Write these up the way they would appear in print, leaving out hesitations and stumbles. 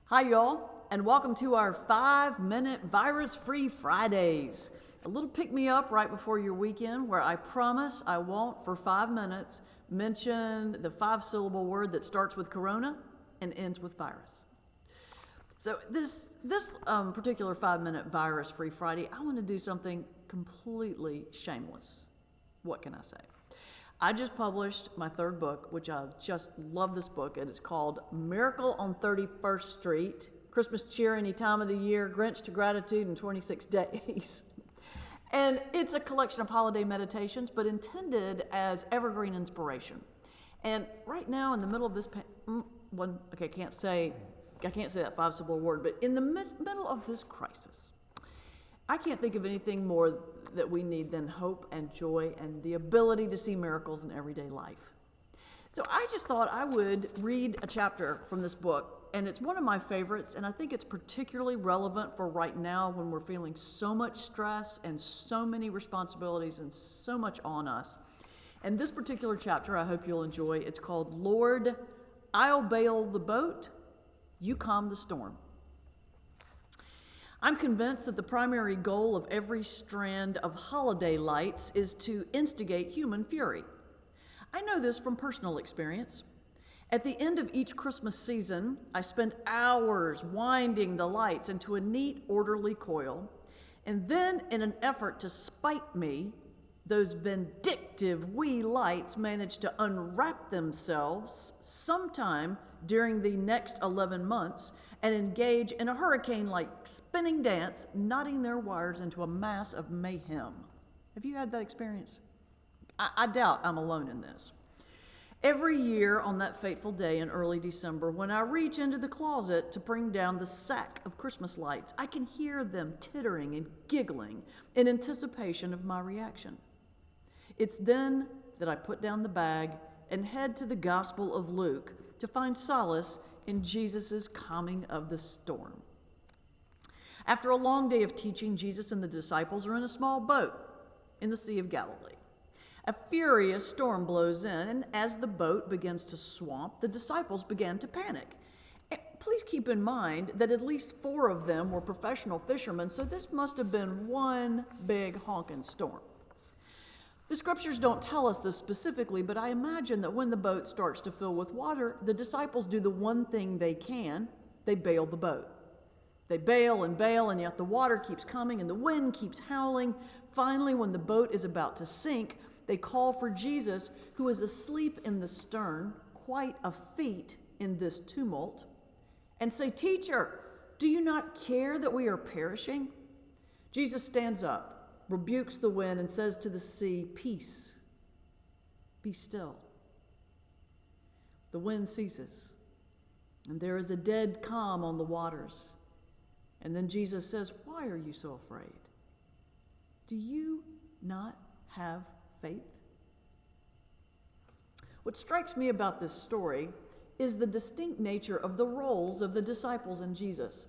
Hi, y'all, and welcome to our 5-minute virus-free Fridays. A little pick-me-up right before your weekend where I promise I won't, for 5 minutes, mention the 5-syllable word that starts with corona and ends with virus. So this particular 5-minute virus-free Friday, I want to do something completely shameless. What can I say? I just published my third book, which I just love this book, and it's called Miracle on 31st Street, Christmas Cheer Any Time of the Year, Grinch to Gratitude in 26 Days. And it's a collection of holiday meditations, but intended as evergreen inspiration. And right now, in the middle of this, I can't say that 5-syllable word, but in the middle of this crisis, I can't think of anything more that we need than hope and joy and the ability to see miracles in everyday life. So I just thought I would read a chapter from this book, and it's one of my favorites, and I think it's particularly relevant for right now when we're feeling so much stress and so many responsibilities and so much on us. And this particular chapter I hope you'll enjoy. It's called Lord, I'll Bail the Boat, You Calm the Storm. I'm convinced that the primary goal of every strand of holiday lights is to instigate human fury. I know this from personal experience. At the end of each Christmas season, I spend hours winding the lights into a neat, orderly coil, and then in an effort to spite me, those vindictive wee lights manage to unwrap themselves sometime during the next 11 months and engage in a hurricane-like spinning dance, knotting their wires into a mass of mayhem. Have you had that experience? I doubt I'm alone in this. Every year on that fateful day in early December, when I reach into the closet to bring down the sack of Christmas lights, I can hear them tittering and giggling in anticipation of my reaction. It's then that I put down the bag and head to the Gospel of Luke to find solace in Jesus' calming of the storm. After a long day of teaching, Jesus and the disciples are in a small boat in the Sea of Galilee. A furious storm blows in, and as the boat begins to swamp, the disciples began to panic. Please keep in mind that at least 4 of them were professional fishermen, so this must have been one big honking storm. The scriptures don't tell us this specifically, but I imagine that when the boat starts to fill with water, the disciples do the one thing they can: they bail the boat. They bail, and yet the water keeps coming and the wind keeps howling. Finally, when the boat is about to sink, they call for Jesus, who is asleep in the stern, quite a feat in this tumult, and say, "Teacher, do you not care that we are perishing?" Jesus stands up, rebukes the wind, and says to the sea, "Peace, be still." The wind ceases, and there is a dead calm on the waters. And then Jesus says, "Why are you so afraid? Do you not have faith?" What strikes me about this story is the distinct nature of the roles of the disciples and Jesus.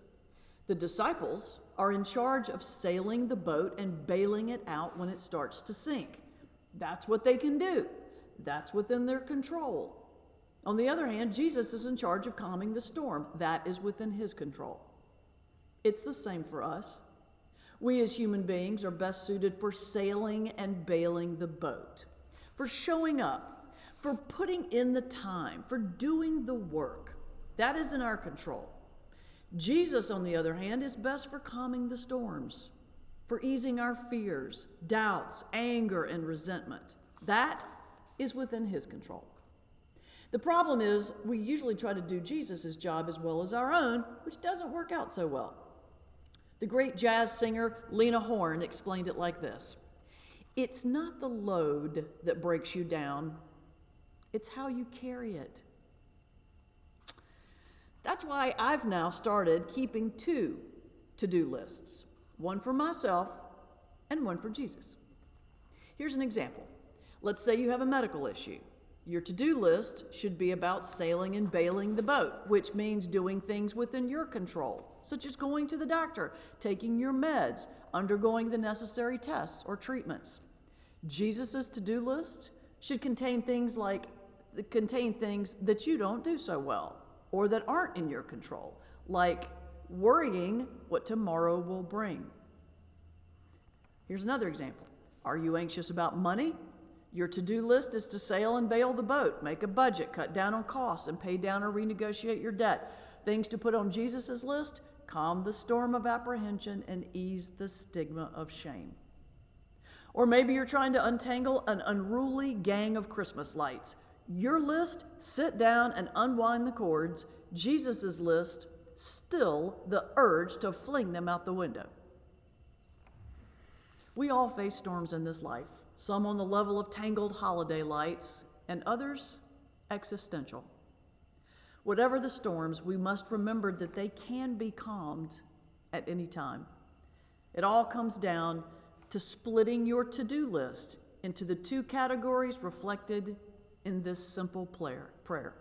The disciples are in charge of sailing the boat and bailing it out when it starts to sink. That's what they can do. That's within their control. On the other hand, Jesus is in charge of calming the storm. That is within his control. It's the same for us. We as human beings are best suited for sailing and bailing the boat, for showing up, for putting in the time, for doing the work. That is in our control. Jesus, on the other hand, is best for calming the storms, for easing our fears, doubts, anger, and resentment. That is within his control. The problem is we usually try to do Jesus' job as well as our own, which doesn't work out so well. The great jazz singer Lena Horne explained it like this: "It's not the load that breaks you down, it's how you carry it." That's why I've now started keeping 2 to-do lists, one for myself and one for Jesus. Here's an example. Let's say you have a medical issue. Your to-do list should be about sailing and bailing the boat, which means doing things within your control, such as going to the doctor, taking your meds, undergoing the necessary tests or treatments. Jesus' to-do list should contain things that you don't do so well, or that aren't in your control, like worrying what tomorrow will bring. Here's another example. Are you anxious about money? Your to-do list is to sail and bail the boat, make a budget, cut down on costs, and pay down or renegotiate your debt. Things to put on Jesus' list: calm the storm of apprehension and ease the stigma of shame. Or maybe you're trying to untangle an unruly gang of Christmas lights. Your list: sit down and unwind the cords. Jesus' list: still the urge to fling them out the window. We all face storms in this life, some on the level of tangled holiday lights, and others existential. Whatever the storms, we must remember that they can be calmed at any time. It all comes down to splitting your to-do list into the two categories reflected in this simple prayer.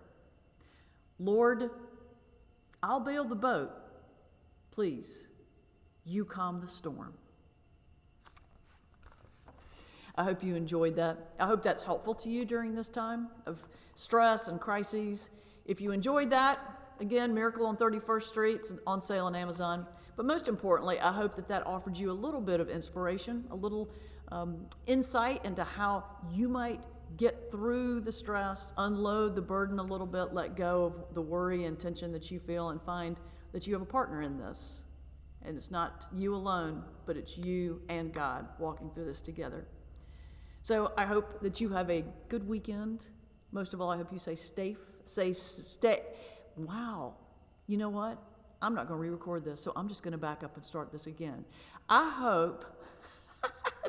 Lord, I'll bail the boat. Please, you calm the storm. I hope you enjoyed that. I hope that's helpful to you during this time of stress and crises. If you enjoyed that, again, Miracle on 31st Street, it's on sale on Amazon. But most importantly, I hope that offered you a little bit of inspiration, a little insight into how you might get through the stress, unload the burden a little bit, let go of the worry and tension that you feel, and find that you have a partner in this. And it's not you alone, but it's you and God walking through this together. So I hope that you have a good weekend. Most of all, I hope you stay. Wow. You know what? I'm not going to re-record this, so I'm just going to back up and start this again. I hope,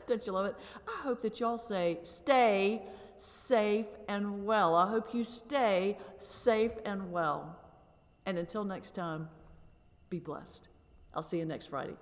don't you love it? I hope that y'all say, stay safe and well. I hope you stay safe and well. And until next time, be blessed. I'll see you next Friday.